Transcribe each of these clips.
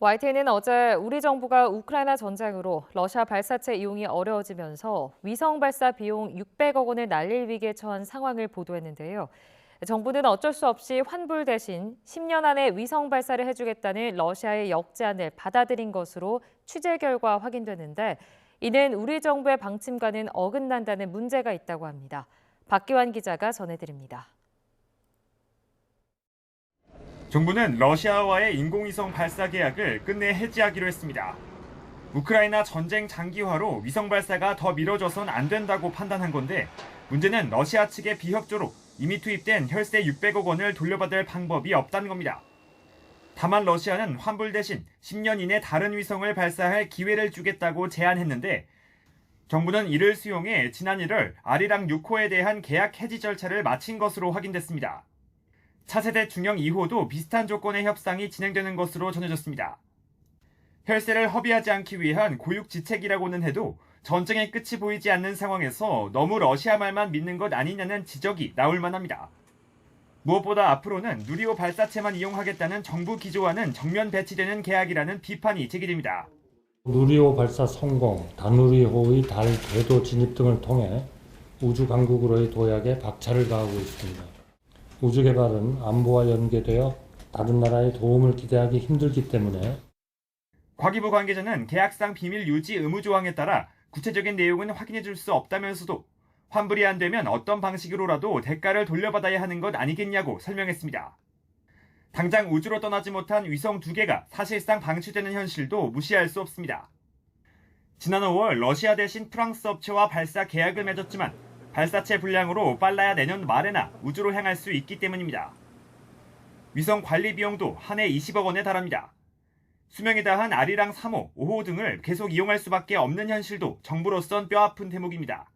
YTN은 어제 우리 정부가 우크라이나 전쟁으로 러시아 발사체 이용이 어려워지면서 위성 발사 비용 600억 원을 날릴 위기에 처한 상황을 보도했는데요. 정부는 어쩔 수 없이 환불 대신 10년 안에 위성 발사를 해주겠다는 러시아의 역제안을 받아들인 것으로 취재 결과 확인됐는데 이는 우리 정부의 방침과는 어긋난다는 문제가 있다고 합니다. 박기환 기자가 전해드립니다. 정부는 러시아와의 인공위성 발사 계약을 끝내 해지하기로 했습니다. 우크라이나 전쟁 장기화로 위성 발사가 더 미뤄져선 안 된다고 판단한 건데 문제는 러시아 측의 비협조로 이미 투입된 혈세 600억 원을 돌려받을 방법이 없다는 겁니다. 다만 러시아는 환불 대신 10년 이내 다른 위성을 발사할 기회를 주겠다고 제안했는데 정부는 이를 수용해 지난 1월 아리랑 6호에 대한 계약 해지 절차를 마친 것으로 확인됐습니다. 차세대 중형 2호도 비슷한 조건의 협상이 진행되는 것으로 전해졌습니다. 혈세를 허비하지 않기 위한 고육지책이라고는 해도 전쟁의 끝이 보이지 않는 상황에서 너무 러시아 말만 믿는 것 아니냐는 지적이 나올 만합니다. 무엇보다 앞으로는 누리호 발사체만 이용하겠다는 정부 기조와는 정면 배치되는 계약이라는 비판이 제기됩니다. 누리호 발사 성공, 다누리호의 달 궤도 진입 등을 통해 우주 강국으로의 도약에 박차를 가하고 있습니다. 우주 개발은 안보와 연계되어 다른 나라의 도움을 기대하기 힘들기 때문에 과기부 관계자는 계약상 비밀 유지 의무 조항에 따라 구체적인 내용은 확인해 줄 수 없다면서도 환불이 안 되면 어떤 방식으로라도 대가를 돌려받아야 하는 것 아니겠냐고 설명했습니다. 당장 우주로 떠나지 못한 위성 2개가 사실상 방치되는 현실도 무시할 수 없습니다. 지난 5월 러시아 대신 프랑스 업체와 발사 계약을 맺었지만 발사체 분량으로 빨라야 내년 말에나 우주로 향할 수 있기 때문입니다. 위성 관리 비용도 한 해 20억 원에 달합니다. 수명이 다한 아리랑 3호, 5호 등을 계속 이용할 수밖에 없는 현실도 정부로선 뼈아픈 대목입니다.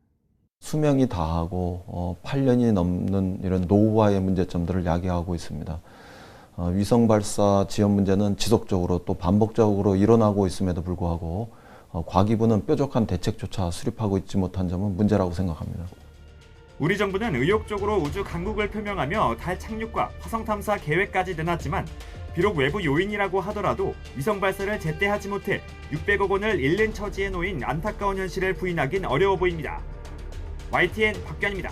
수명이 다하고 8년이 넘는 이런 노후화의 문제점들을 야기하고 있습니다. 위성 발사 지연 문제는 지속적으로 또 반복적으로 일어나고 있음에도 불구하고 과기부는 뾰족한 대책조차 수립하고 있지 못한 점은 문제라고 생각합니다. 우리 정부는 의욕적으로 우주 강국을 표명하며 달 착륙과 화성 탐사 계획까지 내놨지만 비록 외부 요인이라고 하더라도 위성 발사를 제때 하지 못해 600억 원을 잃는 처지에 놓인 안타까운 현실을 부인하긴 어려워 보입니다. YTN 박규환입니다.